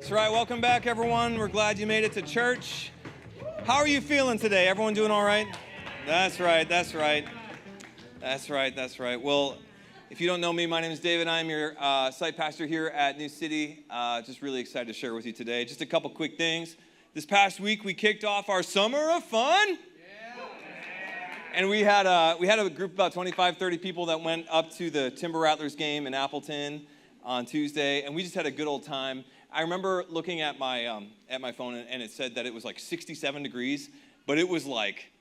That's right. Welcome back, everyone. We're glad you made it to church. How are you feeling today? Everyone doing all right? That's right. That's right. That's right. That's right. Well, if you don't know me, my name is David. I'm your site pastor here at New City. Just really excited to share with you today. Just a couple quick things. This past week, we kicked off our Summer of Fun. And we had a group of about 25, 30 people that went up to the Timber Rattlers game in Appleton on Tuesday, and we just had a good old time. I remember looking at my phone, and it said that it was like 67 degrees, but it was like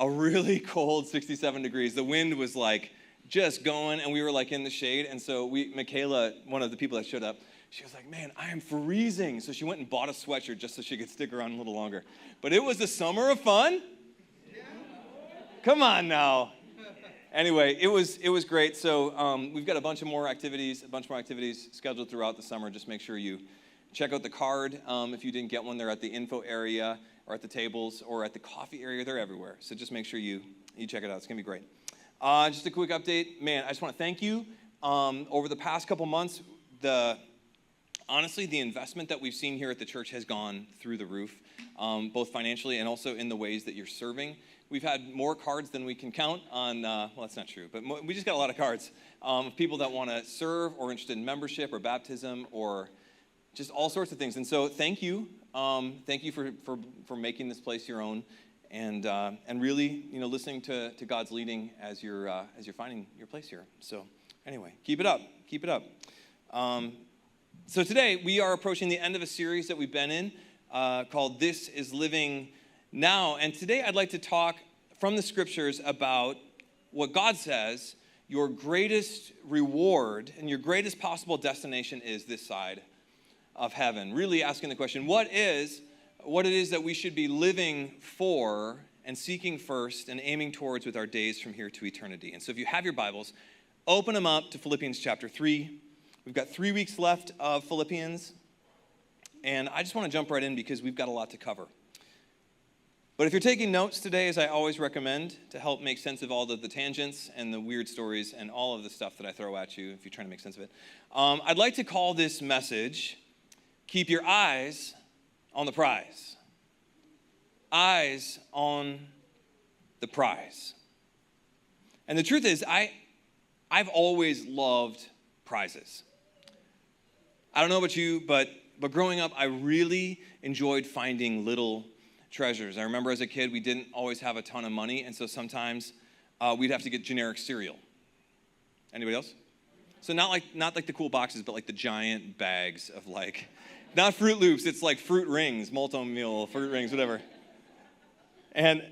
a really cold 67 degrees. The wind was like just going, and we were like in the shade. And so Michaela, one of the people that showed up, she was like, "Man, I am freezing." So she went and bought a sweatshirt just so she could stick around a little longer. But it was the Summer of Fun. Come on now. Anyway, it was great. So we've got a bunch more activities scheduled throughout the summer. Just make sure you check out the card. If you didn't get one, they're at the info area or at the tables or at the coffee area. They're everywhere. So just make sure you check it out. It's going to be great. Just a quick update. Man, I just want to thank you. Over the past couple months, honestly, the investment that we've seen here at the church has gone through the roof, both financially and also in the ways that you're serving. We've had more cards than we can count on, well, that's not true, but we just got a lot of cards of people that want to serve or interested in membership or baptism or just all sorts of things. And so thank you. Thank you for making this place your own and really, listening to God's leading as you're finding your place here. So anyway, keep it up. Keep it up. So today we are approaching the end of a series that we've been in called This is Living Now. And today I'd like to talk from the scriptures about what God says your greatest reward and your greatest possible destination is this side of heaven. Really asking the question, what it is that we should be living for and seeking first and aiming towards with our days from here to eternity. And so if you have your Bibles, open them up to Philippians chapter 3. We've got 3 weeks left of Philippians. And I just want to jump right in because we've got a lot to cover. But if you're taking notes today, as I always recommend, to help make sense of all of the tangents and the weird stories and all of the stuff that I throw at you, if you're trying to make sense of it, I'd like to call this message, Keep Your Eyes on the Prize. Eyes on the prize. And the truth is, I've always loved prizes. I don't know about you, but growing up, I really enjoyed finding little treasures. I remember as a kid, we didn't always have a ton of money, and so sometimes we'd have to get generic cereal. Anybody else? So not like the cool boxes, but like the giant bags of like, not Fruit Loops, it's like Fruit Rings, Multi-Meal, Fruit Rings, whatever. And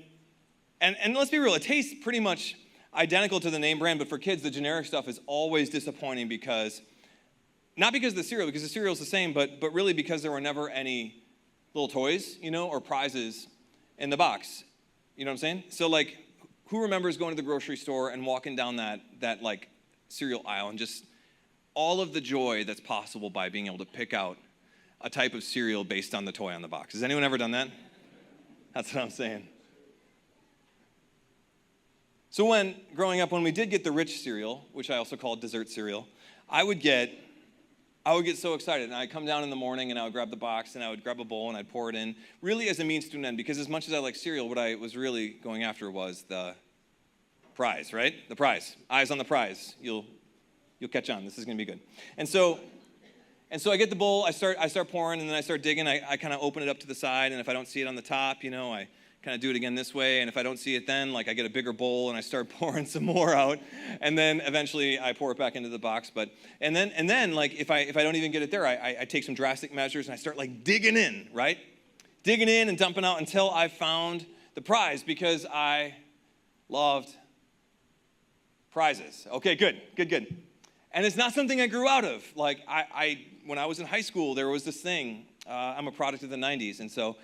let's be real, it tastes pretty much identical to the name brand, but for kids, the generic stuff is always disappointing because, not because of the cereal, because the cereal's the same, but really because there were never any little toys, or prizes in the box. You know what I'm saying? So like, who remembers going to the grocery store and walking down that like cereal aisle and just all of the joy that's possible by being able to pick out a type of cereal based on the toy on the box? Has anyone ever done that? That's what I'm saying. So growing up, when we did get the rich cereal, which I also call dessert cereal, I would get so excited, and I'd come down in the morning, and I would grab the box, and I would grab a bowl, and I'd pour it in, really as a means to an end, because as much as I like cereal, what I was really going after was the prize, right? The prize. Eyes on the prize. You'll catch on. This is going to be good. And so I get the bowl, I start pouring, and then I start digging. I kind of open it up to the side, and if I don't see it on the top, I kind of do it again this way, and if I don't see it then, like I get a bigger bowl and I start pouring some more out, and then eventually I pour it back into the box. And then like if I don't even get it there, I take some drastic measures and I start like digging in, right? Digging in and dumping out until I found the prize, because I loved prizes. Okay, good. And it's not something I grew out of. Like when I was in high school, there was this thing. I'm a product of the 90s, and so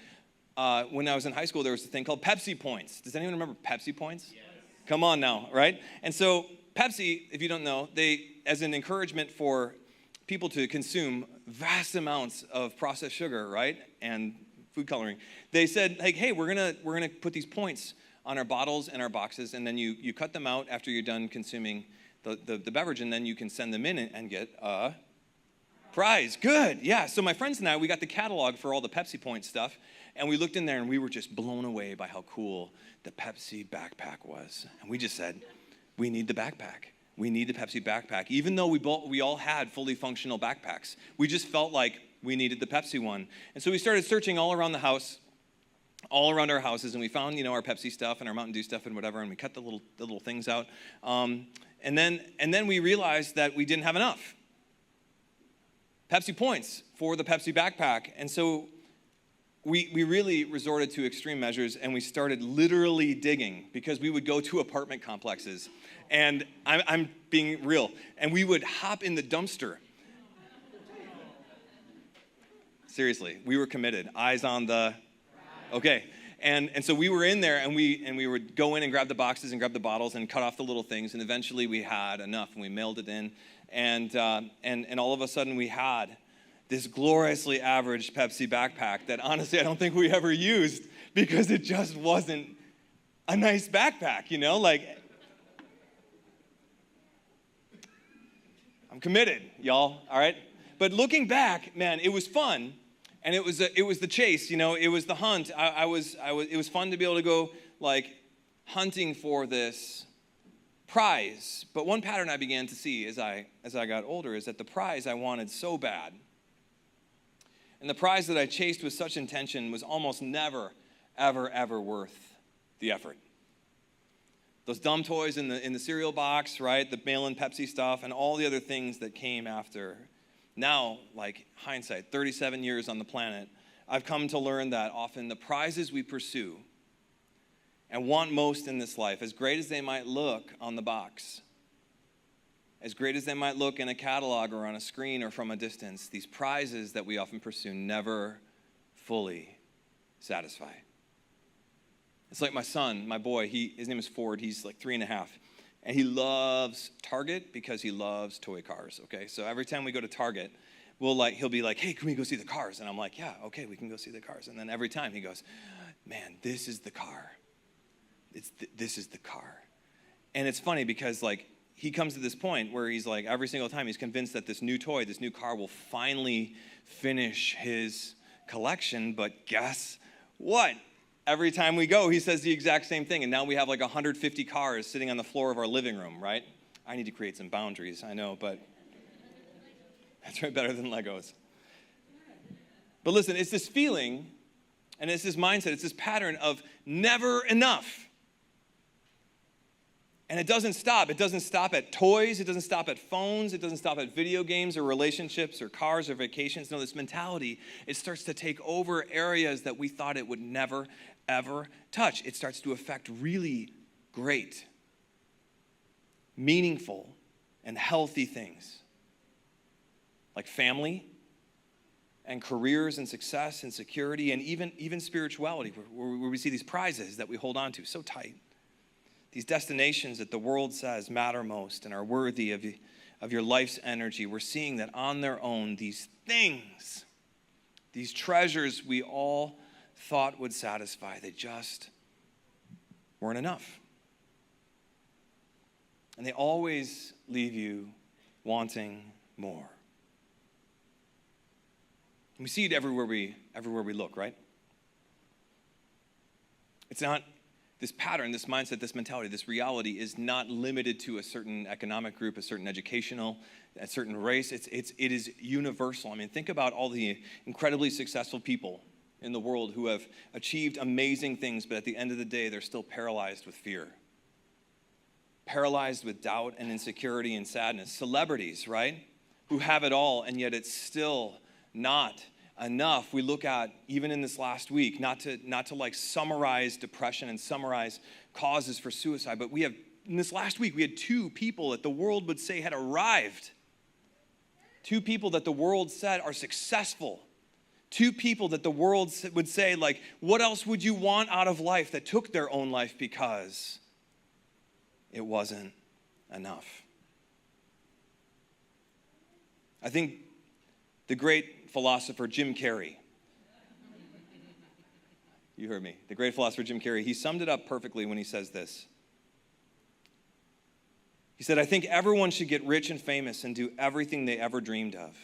when I was in high school, there was a thing called Pepsi Points. Does anyone remember Pepsi Points? Yes. Come on now, right? And so Pepsi, if you don't know, they, as an encouragement for people to consume vast amounts of processed sugar, right, and food coloring, they said, like, hey, we're gonna put these points on our bottles and our boxes, and then you cut them out after you're done consuming the beverage, and then you can send them in and get a Prize, good. Yeah, so my friends and I, we got the catalog for all the Pepsi Point stuff, and we looked in there and we were just blown away by how cool the Pepsi backpack was. And we just said, we need the backpack. We need the Pepsi backpack. Even though we all had fully functional backpacks, we just felt like we needed the Pepsi one. And so we started searching all around the house, all around our houses, and we found, our Pepsi stuff and our Mountain Dew stuff and whatever, and we cut the little things out. And then we realized that we didn't have enough Pepsi points for the Pepsi backpack. And so we really resorted to extreme measures, and we started literally digging, because we would go to apartment complexes. And I'm being real. And we would hop in the dumpster. Seriously, we were committed. Eyes on the, okay. And so we were in there, and we would go in and grab the boxes and grab the bottles and cut off the little things. And eventually we had enough, and we mailed it in. And all of a sudden we had this gloriously average Pepsi backpack that honestly I don't think we ever used, because it just wasn't a nice backpack, like, I'm committed, y'all, all right? But looking back, man, it was fun, and it was the chase, it was the hunt. It was fun to be able to go, like, hunting for this prize. But one pattern I began to see as I got older is that the prize I wanted so bad, and the prize that I chased with such intention, was almost never, ever, ever worth the effort. Those dumb toys in the cereal box, right? The mail-in Pepsi stuff and all the other things that came after. Now, like hindsight, 37 years on the planet, I've come to learn that often the prizes we pursue and want most in this life, as great as they might look on the box, as great as they might look in a catalog or on a screen or from a distance, these prizes that we often pursue never fully satisfy. It's like my son, my boy, his name is Ford, he's like 3.5, and he loves Target because he loves toy cars, okay? So every time we go to Target, he'll be like, hey, can we go see the cars? And I'm like, yeah, okay, we can go see the cars. And then every time he goes, man, this is the car. This is the car. And it's funny because, like, he comes to this point where he's like, every single time he's convinced that this new toy, this new car will finally finish his collection. But guess what? Every time we go, he says the exact same thing. And now we have like 150 cars sitting on the floor of our living room, right? I need to create some boundaries, I know, but that's right, better than Legos. But listen, it's this feeling, and it's this mindset, it's this pattern of never enough. And it doesn't stop. It doesn't stop at toys. It doesn't stop at phones. It doesn't stop at video games or relationships or cars or vacations. No, this mentality, it starts to take over areas that we thought it would never, ever touch. It starts to affect really great, meaningful, and healthy things like family and careers and success and security and even spirituality, where we see these prizes that we hold on to so tight. These destinations that the world says matter most and are worthy of your life's energy. We're seeing that on their own, these things, these treasures we all thought would satisfy, they just weren't enough. And they always leave you wanting more. And we see it everywhere we look, right? It's not this pattern, this mindset, this mentality, this reality is not limited to a certain economic group, a certain educational, a certain race. It is universal. I mean, think about all the incredibly successful people in the world who have achieved amazing things, but at the end of the day, they're still paralyzed with fear. Paralyzed with doubt and insecurity and sadness. Celebrities, right? Who have it all, and yet it's still not enough. We look at, even in this last week, not to like summarize depression and summarize causes for suicide, but in this last week, we had 2 people that the world would say had arrived. 2 people that the world said are successful. 2 people that the world would say, like, what else would you want out of life, that took their own life because it wasn't enough. I think the great philosopher Jim Carrey, you heard me, the great philosopher Jim Carrey, he summed it up perfectly when he says this. He said, I think everyone should get rich and famous and do everything they ever dreamed of.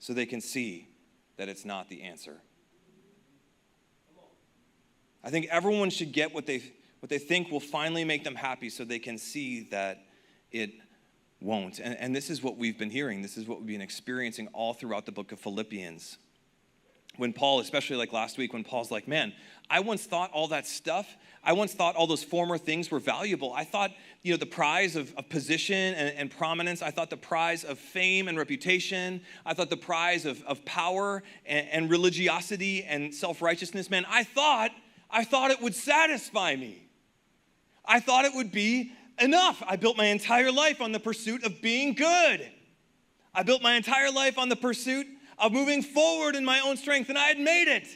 so they can see that it's not the answer. I think everyone should get what they think will finally make them happy so they can see that it won't. And this is what we've been hearing. This is what we've been experiencing all throughout the book of Philippians. When Paul, especially like last week, when Paul's like, man, I once thought all that stuff, I once thought all those former things were valuable. I thought, the prize of position and prominence. I thought the prize of fame and reputation. I thought the prize of power and religiosity and self-righteousness. Man, I thought it would satisfy me. I thought it would be enough. I built my entire life on the pursuit of being good. I built my entire life on the pursuit of moving forward in my own strength, and I had made it.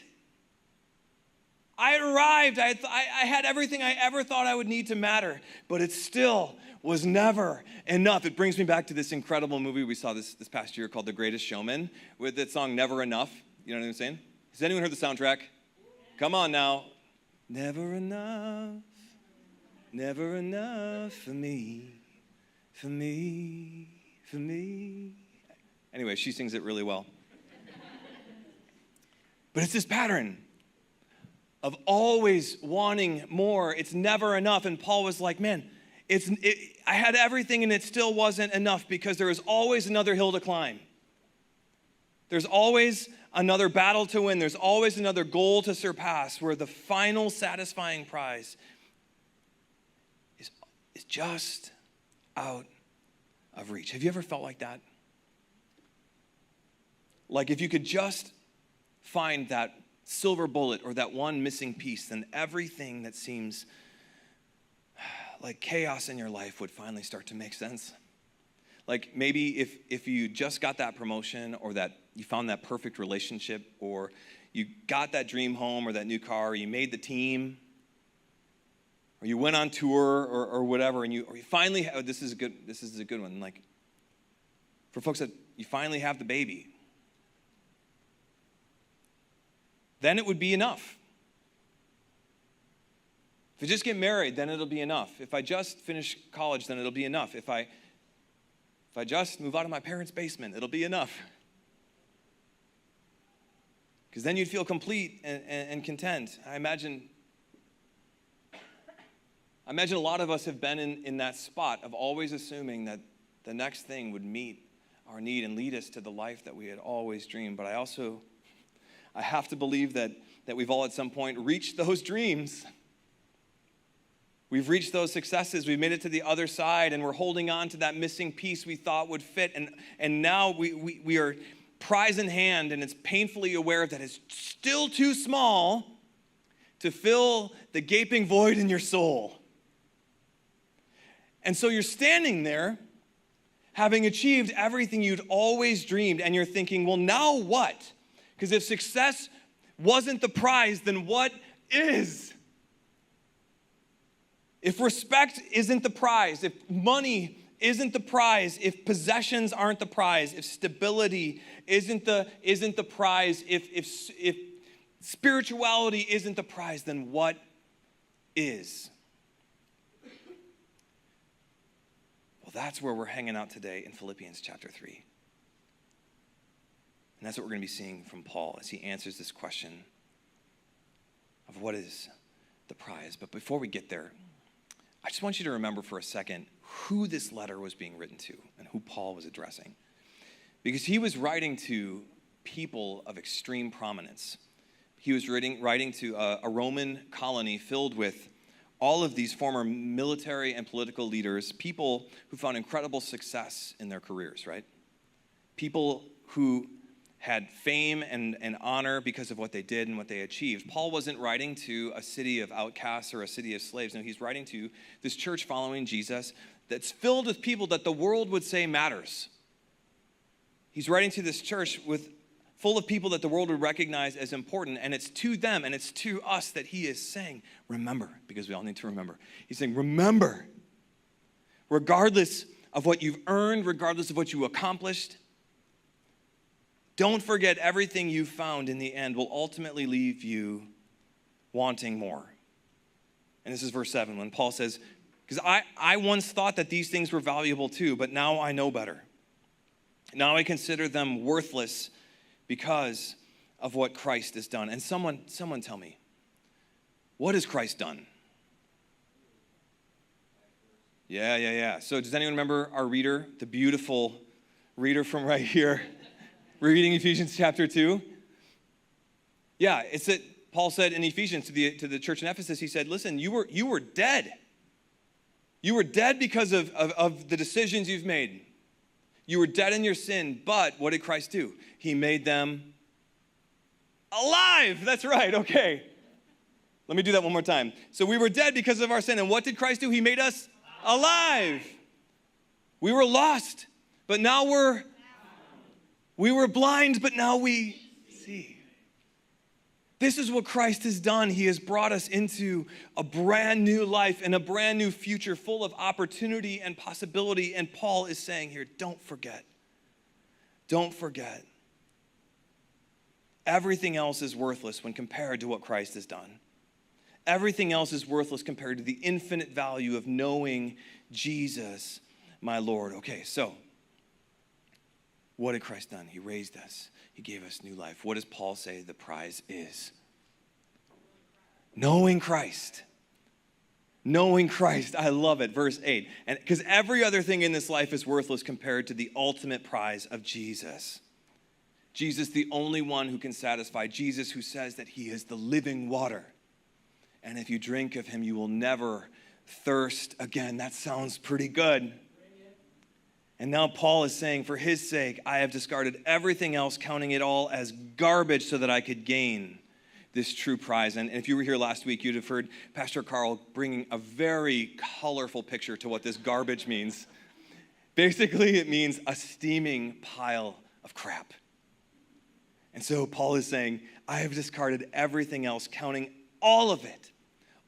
I had arrived. I had everything I ever thought I would need to matter, but it still was never enough. It brings me back to this incredible movie we saw this past year called The Greatest Showman with that song, Never Enough. You know what I'm saying? Has anyone heard the soundtrack? Come on now. Never enough, never enough for me, for me, for me. Anyway, she sings it really well. But it's this pattern of always wanting more. It's never enough. And Paul was like, man, I had everything and it still wasn't enough because there is always another hill to climb. There's always another battle to win. There's always another goal to surpass where the final satisfying prize is just out of reach. Have you ever felt like that? Like if you could just find that silver bullet or that one missing piece, then everything that seems like chaos in your life would finally start to make sense. Like maybe if you just got that promotion or that you found that perfect relationship or you got that dream home or that new car or you made the team or you went on tour or whatever and you finally this is a good one, like for folks that you finally have the baby, then it would be enough. If I just get married, then it'll be enough. If I just finish college, then it'll be enough. If I just move out of my parents' basement, it'll be enough. Because then you'd feel complete and content. I imagine a lot of us have been in that spot of always assuming that the next thing would meet our need and lead us to the life that we had always dreamed. But I have to believe that we've all at some point reached those dreams. We've reached those successes. We've made it to the other side, and we're holding on to that missing piece we thought would fit. And now we are prize in hand, and it's painfully aware that it's still too small to fill the gaping void in your soul. And so you're standing there, having achieved everything you'd always dreamed, and you're thinking, well, now what? Because if success wasn't the prize, then what is? If respect isn't the prize, if money isn't the prize, if possessions aren't the prize, if stability isn't the prize, if spirituality isn't the prize, then what is? Well, that's where we're hanging out today in Philippians chapter 3. And that's what we're going to be seeing from Paul as he answers this question of what is the prize. But before we get there, I just want you to remember for a second who this letter was being written to and who Paul was addressing. Because he was writing to people of extreme prominence. He was writing to a Roman colony filled with all of these former military and political leaders, people who found incredible success in their careers, right? People who had fame and honor because of what they did and what they achieved. Paul wasn't writing to a city of outcasts or a city of slaves. No, he's writing to this church following Jesus that's filled with people that the world would say matters. He's writing to this church full of people that the world would recognize as important, and it's to them and it's to us that he is saying, remember, because we all need to remember. He's saying, remember, regardless of what you've earned, regardless of what you accomplished, don't forget everything you found in the end will ultimately leave you wanting more. And this is verse 7 when Paul says, because I once thought that these things were valuable too, but now I know better. Now I consider them worthless because of what Christ has done. And someone tell me, what has Christ done? Yeah. So does anyone remember our reader, the beautiful reader from right here, reading Ephesians chapter 2? Yeah, it's that Paul said in Ephesians to the church in Ephesus, he said, listen, you were dead. You were dead because of the decisions you've made. You were dead in your sin, but what did Christ do? He made them alive. That's right, okay. Let me do that one more time. So we were dead because of our sin, and what did Christ do? He made us alive. We were lost, but now we were blind, but now we see. This is what Christ has done. He has brought us into a brand new life and a brand new future full of opportunity and possibility. And Paul is saying here, don't forget. Don't forget. Everything else is worthless when compared to what Christ has done. Everything else is worthless compared to the infinite value of knowing Jesus, my Lord. Okay, so what did Christ done? He raised us. He gave us new life. What does Paul say the prize is? Knowing Christ. Knowing Christ. I love it. Verse 8. And because every other thing in this life is worthless compared to the ultimate prize of Jesus. Jesus, the only one who can satisfy. Jesus, who says that he is the living water. And if you drink of him, you will never thirst again. That sounds pretty good. And now Paul is saying, for his sake, I have discarded everything else, counting it all as garbage so that I could gain this true prize. And if you were here last week, you'd have heard Pastor Carl bringing a very colorful picture to what this garbage means. Basically, it means a steaming pile of crap. And so Paul is saying, I have discarded everything else, counting all of it,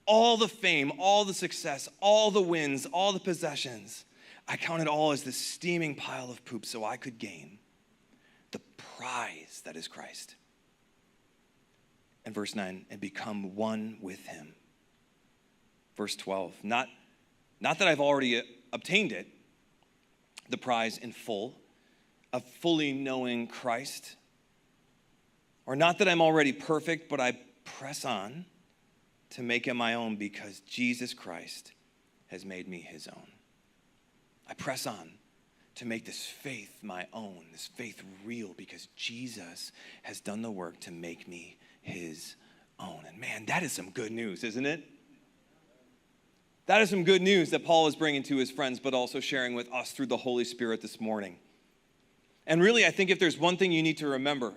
all the fame, all the success, all the wins, all the possessions. I count it all as this steaming pile of poop so I could gain the prize that is Christ. And verse 9, and become one with him. Verse 12, not that I've already obtained it, the prize in full, of fully knowing Christ, or not that I'm already perfect, but I press on to make it my own because Jesus Christ has made me his own. I press on to make this faith my own, this faith real, because Jesus has done the work to make me his own. And man, that is some good news, isn't it? That is some good news that Paul is bringing to his friends, but also sharing with us through the Holy Spirit this morning. And really, I think if there's one thing you need to remember,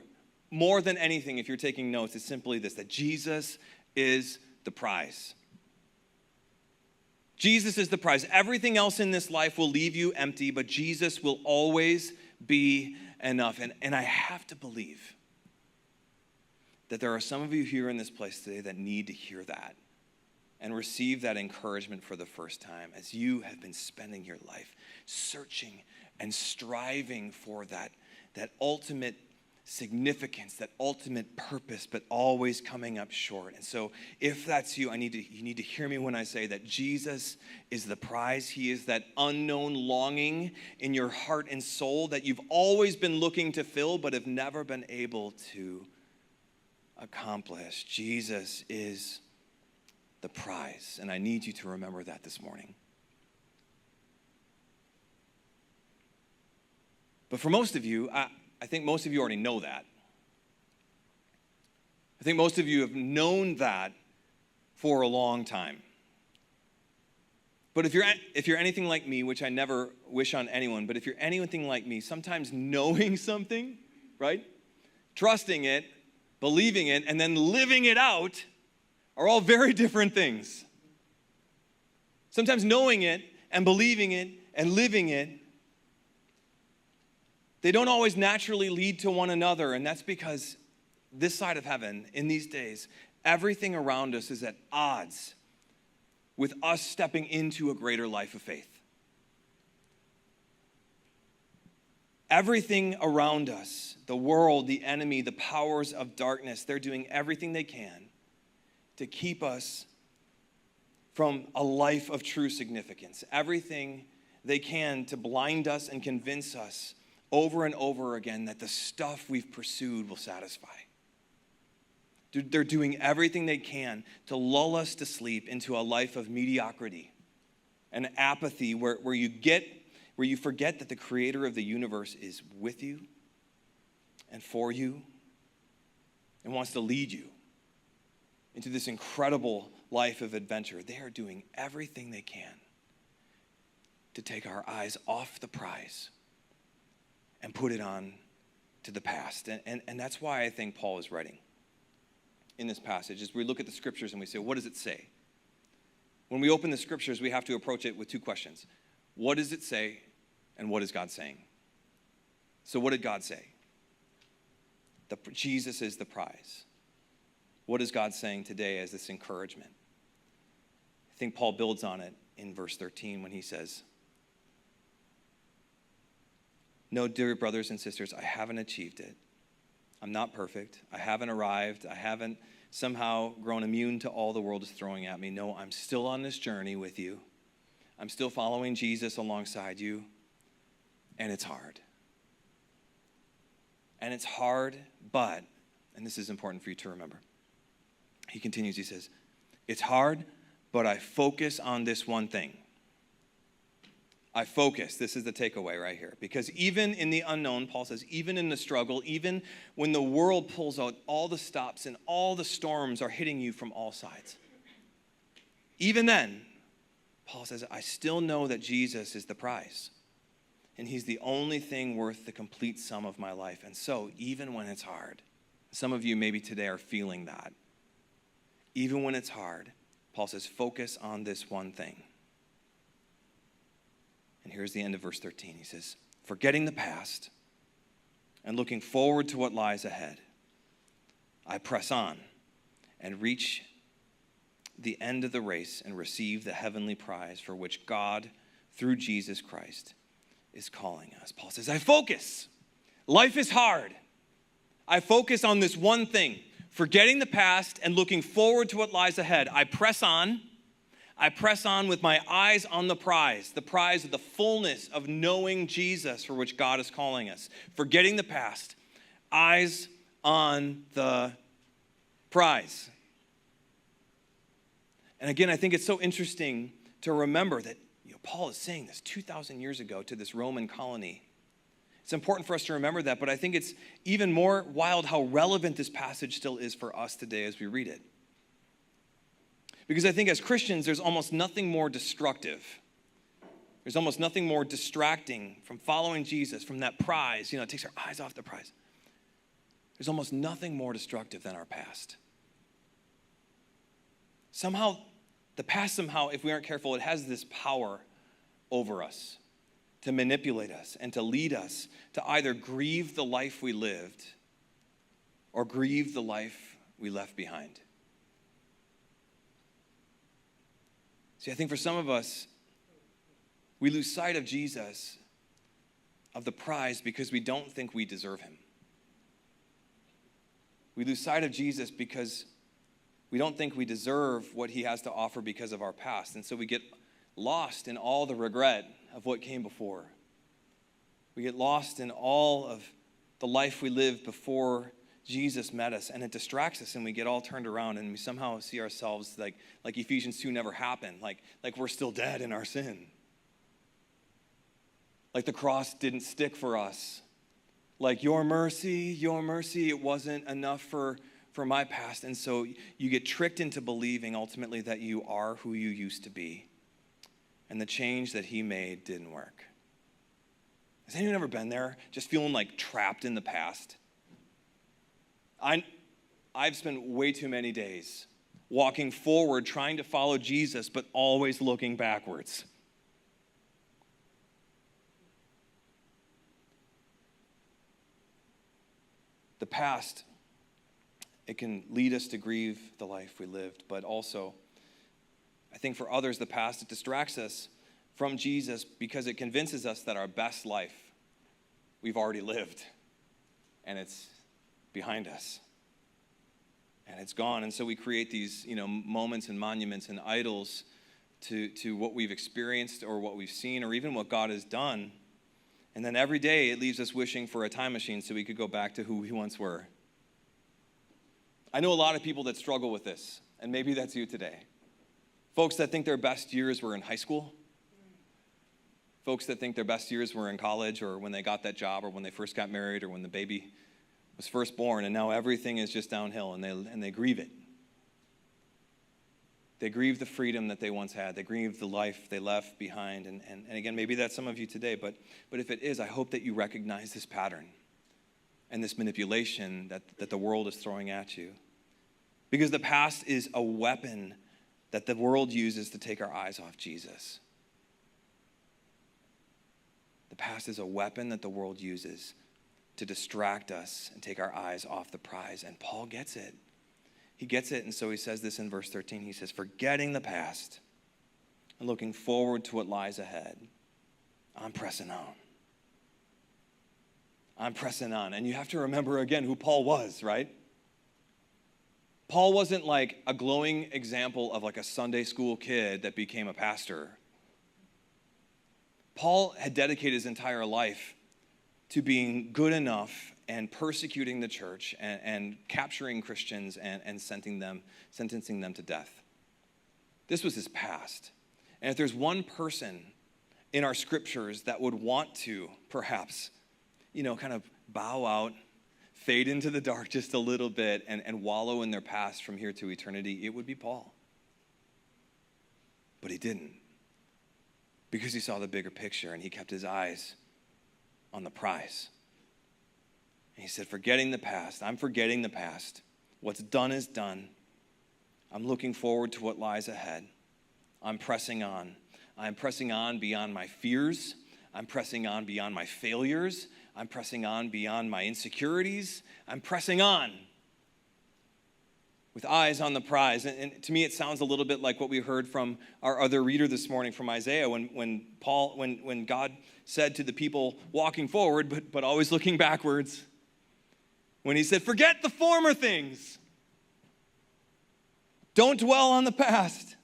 more than anything, if you're taking notes, it's simply this, that Jesus is the prize. Jesus is the prize. Everything else in this life will leave you empty, but Jesus will always be enough. And I have to believe that there are some of you here in this place today that need to hear that and receive that encouragement for the first time as you have been spending your life searching and striving for that ultimate significance, that ultimate purpose, but always coming up short. And so if that's you, you need to hear me when I say that Jesus is the prize. He is that unknown longing in your heart and soul that you've always been looking to fill, but have never been able to accomplish. Jesus is the prize, and I need you to remember that this morning. But for most of you, I think most of you already know that. I think most of you have known that for a long time. But if you're anything like me, which I never wish on anyone, but if you're anything like me, sometimes knowing something, right? Trusting it, believing it, and then living it out are all very different things. Sometimes knowing it and believing it and living it, they don't always naturally lead to one another, and that's because this side of heaven, in these days, everything around us is at odds with us stepping into a greater life of faith. Everything around us, the world, the enemy, the powers of darkness, they're doing everything they can to keep us from a life of true significance. Everything they can to blind us and convince us over and over again that the stuff we've pursued will satisfy. They're doing everything they can to lull us to sleep into a life of mediocrity and apathy where you forget that the creator of the universe is with you and for you and wants to lead you into this incredible life of adventure. They are doing everything they can to take our eyes off the prize and put it on to the past. And that's why I think Paul is writing in this passage, is we look at the scriptures and we say, what does it say? When we open the scriptures, we have to approach it with two questions. What does it say, and what is God saying? So what did God say? Jesus is the prize. What is God saying today as this encouragement? I think Paul builds on it in verse 13 when he says, no, dear brothers and sisters, I haven't achieved it. I'm not perfect. I haven't arrived. I haven't somehow grown immune to all the world is throwing at me. No, I'm still on this journey with you. I'm still following Jesus alongside you. And it's hard. And it's hard, but, and this is important for you to remember. He continues, he says, it's hard, but I focus on this one thing. I focus. This is the takeaway right here. Because even in the unknown, Paul says, even in the struggle, even when the world pulls out all the stops and all the storms are hitting you from all sides, even then, Paul says, I still know that Jesus is the prize. And he's the only thing worth the complete sum of my life. And so, even when it's hard, some of you maybe today are feeling that. Even when it's hard, Paul says, focus on this one thing. And here's the end of verse 13. He says, forgetting the past and looking forward to what lies ahead, I press on and reach the end of the race and receive the heavenly prize for which God, through Jesus Christ, is calling us. Paul says, I focus. Life is hard. I focus on this one thing, forgetting the past and looking forward to what lies ahead. I press on. I press on with my eyes on the prize of the fullness of knowing Jesus for which God is calling us. Forgetting the past, eyes on the prize. And again, I think it's so interesting to remember that Paul is saying this 2,000 years ago to this Roman colony. It's important for us to remember that, but I think it's even more wild how relevant this passage still is for us today as we read it. Because I think as Christians, there's almost nothing more destructive. There's almost nothing more distracting from following Jesus, from that prize. It takes our eyes off the prize. There's almost nothing more destructive than our past. The past, if we aren't careful, it has this power over us to manipulate us and to lead us to either grieve the life we lived or grieve the life we left behind. See, I think for some of us, we lose sight of Jesus, of the prize, because we don't think we deserve him. We lose sight of Jesus because we don't think we deserve what he has to offer because of our past. And so we get lost in all the regret of what came before. We get lost in all of the life we lived before Jesus met us, and it distracts us, and we get all turned around, and we somehow see ourselves like Ephesians 2 never happened, like we're still dead in our sin. Like the cross didn't stick for us. Like your mercy, it wasn't enough for my past. And so you get tricked into believing ultimately that you are who you used to be. And the change that he made didn't work. Has anyone ever been there? Just feeling like trapped in the past? I've spent way too many days walking forward, trying to follow Jesus, but always looking backwards. The past, it can lead us to grieve the life we lived, but also, I think for others, the past, it distracts us from Jesus because it convinces us that our best life we've already lived, and it's behind us, and it's gone. And so we create these, moments and monuments and idols to what we've experienced or what we've seen or even what God has done. And then every day it leaves us wishing for a time machine so we could go back to who we once were. I know a lot of people that struggle with this, and maybe that's you today. Folks that think their best years were in high school. Folks that think their best years were in college, or when they got that job, or when they first got married, or when the baby was first born, and now everything is just downhill, and they grieve it. They grieve the freedom that they once had. They grieve the life they left behind. And again, maybe that's some of you today, but if it is, I hope that you recognize this pattern and this manipulation that the world is throwing at you. Because the past is a weapon that the world uses to take our eyes off Jesus. The past is a weapon that the world uses to distract us and take our eyes off the prize. And Paul gets it. He gets it, and so he says this in verse 13. He says, forgetting the past and looking forward to what lies ahead, I'm pressing on. I'm pressing on. And you have to remember again who Paul was, right? Paul wasn't like a glowing example of like a Sunday school kid that became a pastor. Paul had dedicated his entire life to being good enough and persecuting the church and capturing Christians and sentencing them to death. This was his past. And if there's one person in our scriptures that would want to, perhaps, kind of bow out, fade into the dark just a little bit, and wallow in their past from here to eternity, it would be Paul. But he didn't, because he saw the bigger picture, and he kept his eyes on the prize. And he said, forgetting the past, I'm forgetting the past. What's done is done. I'm looking forward to what lies ahead. I'm pressing on. I'm pressing on beyond my fears. I'm pressing on beyond my failures. I'm pressing on beyond my insecurities. I'm pressing on with eyes on the prize. And to me, it sounds a little bit like what we heard from our other reader this morning from Isaiah when God said to the people walking forward, but always looking backwards, when he said, forget the former things. Don't dwell on the past.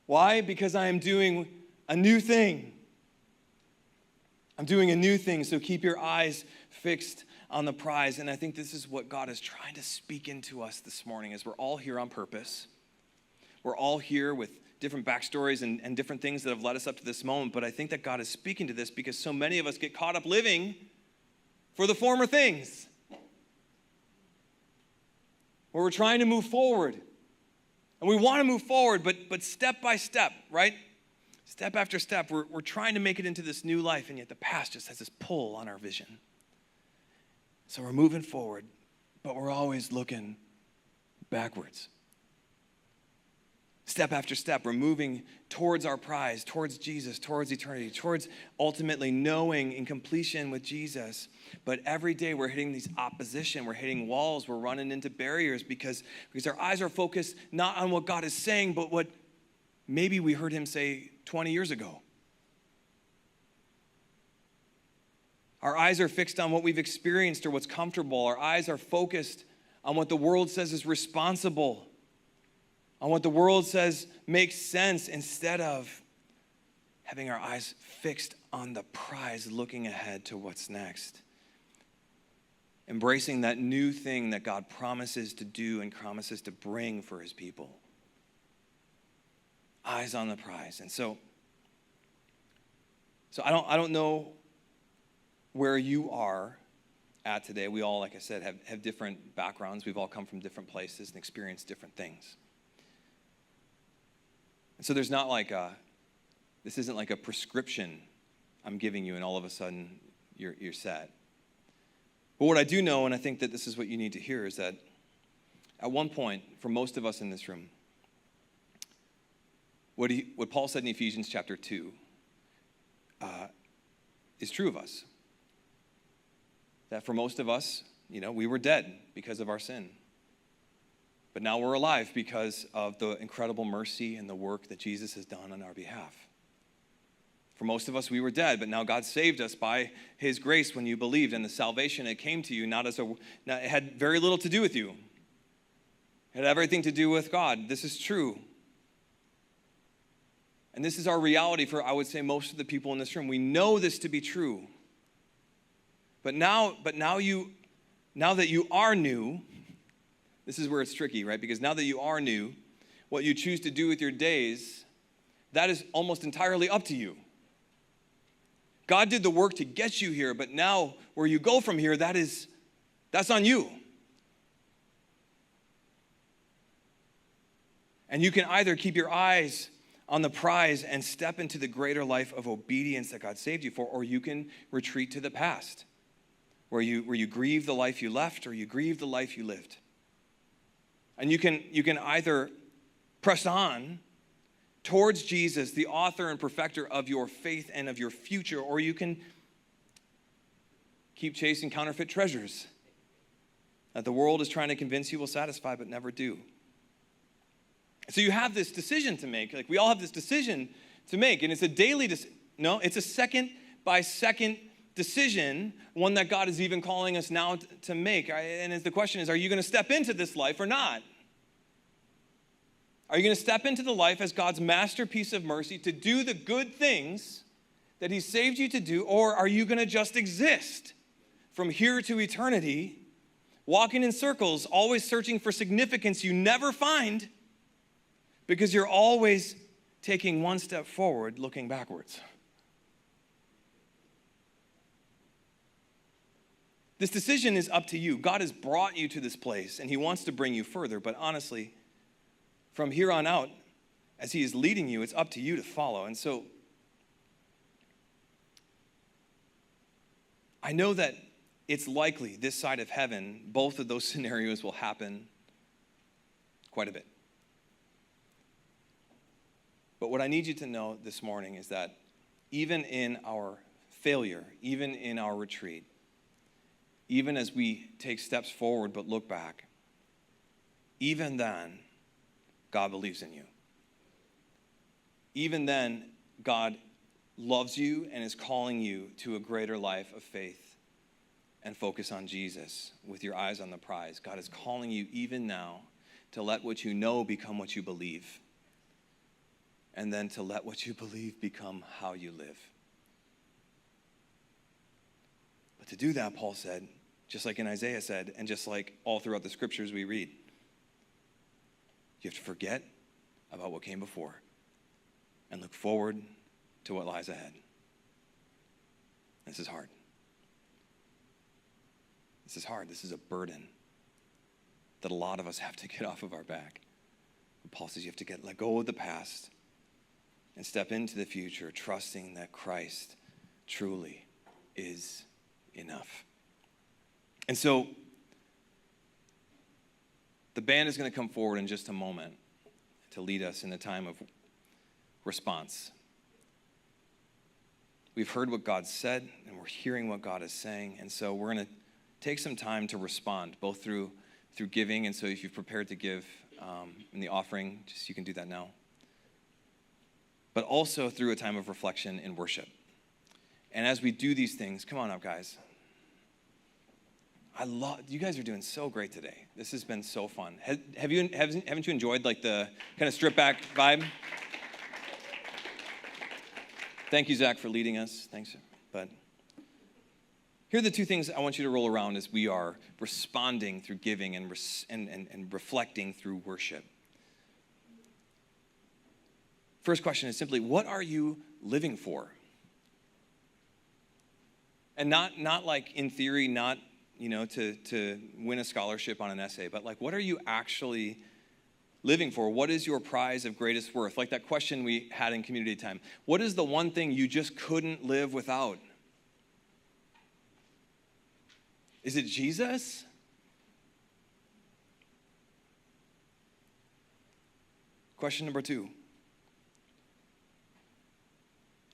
Why? Because I am doing a new thing. I'm doing a new thing, so keep your eyes fixed on the prize. And I think this is what God is trying to speak into us this morning, as we're all here on purpose. We're all here with different backstories and different things that have led us up to this moment, but I think that God is speaking to this because so many of us get caught up living for the former things, where we're trying to move forward. And we want to move forward, but step by step, right? Step after step, we're trying to make it into this new life, and yet the past just has this pull on our vision. So we're moving forward, but we're always looking backwards. Step after step, we're moving towards our prize, towards Jesus, towards eternity, towards ultimately knowing in completion with Jesus. But every day we're hitting these opposition, we're hitting walls, we're running into barriers because our eyes are focused not on what God is saying, but what maybe we heard him say 20 years ago. Our eyes are fixed on what we've experienced or what's comfortable. Our eyes are focused on what the world says is responsible, on what the world says makes sense, instead of having our eyes fixed on the prize, looking ahead to what's next. Embracing that new thing that God promises to do and promises to bring for his people. Eyes on the prize. And so I don't know where you are at today. We all, like I said, have different backgrounds. We've all come from different places and experienced different things. And so there's not like this isn't like a prescription I'm giving you and all of a sudden you're set. But what I do know, and I think that this is what you need to hear, is that at one point, for most of us in this room, what Paul said in Ephesians chapter 2 is true of us. That for most of us, we were dead because of our sin. But now we're alive because of the incredible mercy and the work that Jesus has done on our behalf. For most of us, we were dead, but now God saved us by his grace when you believed, and the salvation that came to you it had very little to do with you. It had everything to do with God. This is true. And this is our reality for, I would say, most of the people in this room. We know this to be true. now that you are new, this is where it's tricky, right? Because now that you are new, what you choose to do with your days, that is almost entirely up to you. God did the work to get you here, but now where you go from here, that's on you. And you can either keep your eyes on the prize and step into the greater life of obedience that God saved you for, or you can retreat to the past, where you grieve the life you left or you grieve the life you lived. And you can either press on towards Jesus, the author and perfecter of your faith and of your future, or you can keep chasing counterfeit treasures that the world is trying to convince you will satisfy but never do. So you have this decision to make. Like, we all have this decision to make, and it's a daily decision. No, it's a second by second decision, one that God is even calling us now to make. And the question is, are you going to step into this life or not? Are you going to step into the life as God's masterpiece of mercy to do the good things that he saved you to do, or are you going to just exist from here to eternity, walking in circles, always searching for significance you never find, because you're always taking one step forward, looking backwards? This decision is up to you. God has brought you to this place, and he wants to bring you further. But honestly, from here on out, as he is leading you, it's up to you to follow. And so, I know that it's likely this side of heaven, both of those scenarios will happen quite a bit. But what I need you to know this morning is that even in our failure, even in our retreat, even as we take steps forward but look back, even then, God believes in you. Even then, God loves you and is calling you to a greater life of faith and focus on Jesus with your eyes on the prize. God is calling you even now to let what you know become what you believe, and then to let what you believe become how you live. But to do that, Paul said, just like in Isaiah said, and just like all throughout the scriptures we read, you have to forget about what came before and look forward to what lies ahead. This is hard. This is hard. This is a burden that a lot of us have to get off of our back. But Paul says you have to let go of the past and step into the future, trusting that Christ truly is enough. And so, the band is going to come forward in just a moment to lead us in a time of response. We've heard what God said, and we're hearing what God is saying, and so we're going to take some time to respond, both through giving, and so if you've prepared to give in the offering, just you can do that now, but also through a time of reflection in worship. And as we do these things, come on up, guys. You guys are doing so great today. This has been so fun. Haven't you enjoyed like the kind of stripped back vibe? Thank you, Zach, for leading us. Thanks. But here are the two things I want you to roll around as we are responding through giving and reflecting through worship. First question is simply, what are you living for? And not like in theory, not to win a scholarship on an essay, but like, what are you actually living for? What is your prize of greatest worth? Like that question we had in community time. What is the one thing you just couldn't live without? Is it Jesus? Question number 2.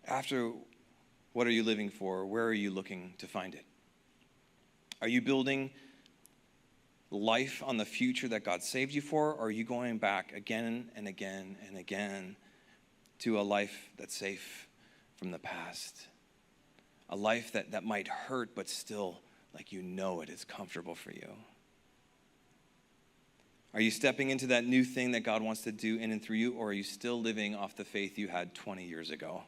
After what are you living for? Where are you looking to find it? Are you building life on the future that God saved you for, or are you going back again and again and again to a life that's safe from the past? A life that might hurt, but still, like you know it is comfortable for you. Are you stepping into that new thing that God wants to do in and through you, or are you still living off the faith you had 20 years ago?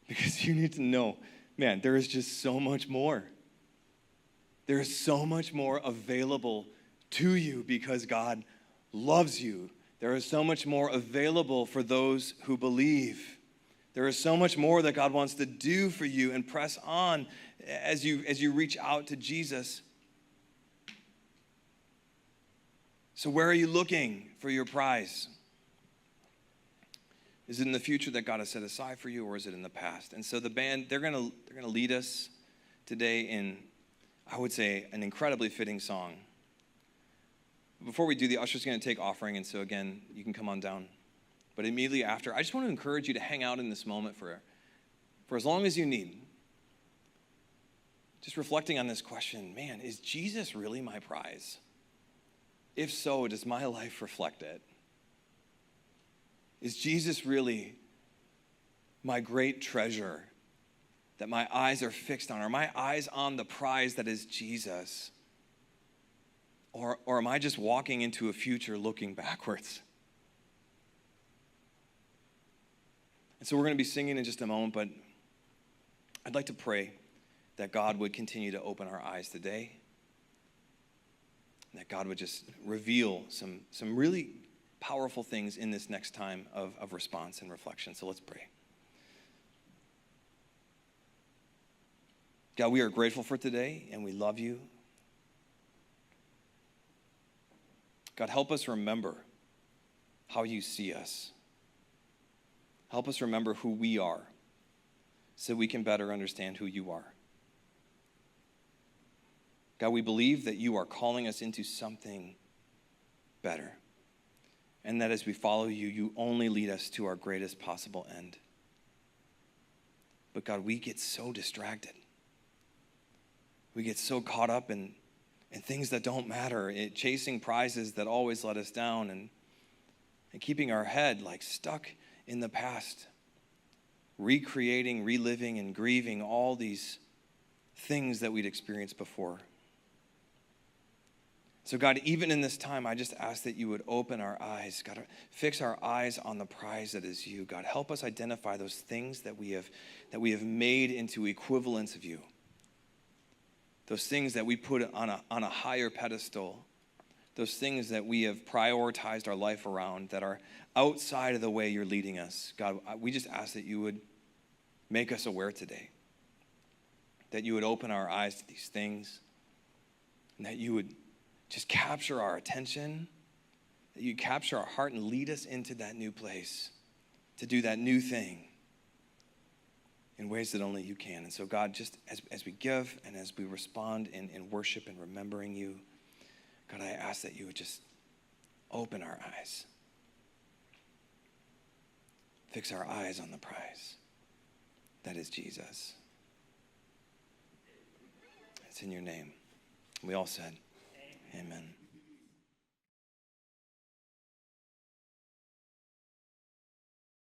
Because you need to know man, there is just so much more. There is so much more available to you because God loves you. There is so much more available for those who believe. There is so much more that God wants to do for you, and press on as you reach out to Jesus. So where are you looking for your prize? Is it in the future that God has set aside for you, or is it in the past? And so the band, they're gonna lead us today in, I would say, an incredibly fitting song. Before we do, the usher's gonna take offering, and so again, you can come on down. But immediately after, I just want to encourage you to hang out in this moment for as long as you need. Just reflecting on this question, man, is Jesus really my prize? If so, does my life reflect it? Is Jesus really my great treasure that my eyes are fixed on? Are my eyes on the prize that is Jesus? Or am I just walking into a future looking backwards? And so we're going to be singing in just a moment, but I'd like to pray that God would continue to open our eyes today, and that God would just reveal some really powerful things in this next time of response and reflection. So let's pray. God, we are grateful for today, and we love you. God, help us remember how you see us. Help us remember who we are so we can better understand who you are. God, we believe that you are calling us into something better, and that as we follow you, you only lead us to our greatest possible end. But God, we get so distracted. We get so caught up in things that don't matter, chasing prizes that always let us down, and keeping our head like stuck in the past, recreating, reliving, and grieving all these things that we'd experienced before. So God, even in this time, I just ask that you would open our eyes. God, fix our eyes on the prize that is you. God, help us identify those things that we have made into equivalents of you. Those things that we put on a higher pedestal. Those things that we have prioritized our life around that are outside of the way you're leading us. God, we just ask that you would make us aware today, that you would open our eyes to these things, and that you would just capture our attention, that you capture our heart and lead us into that new place, to do that new thing in ways that only you can. And so God, just as we give and as we respond in worship and remembering you, God, I ask that you would just open our eyes. Fix our eyes on the prize. That is Jesus. It's in your name. We all said, amen.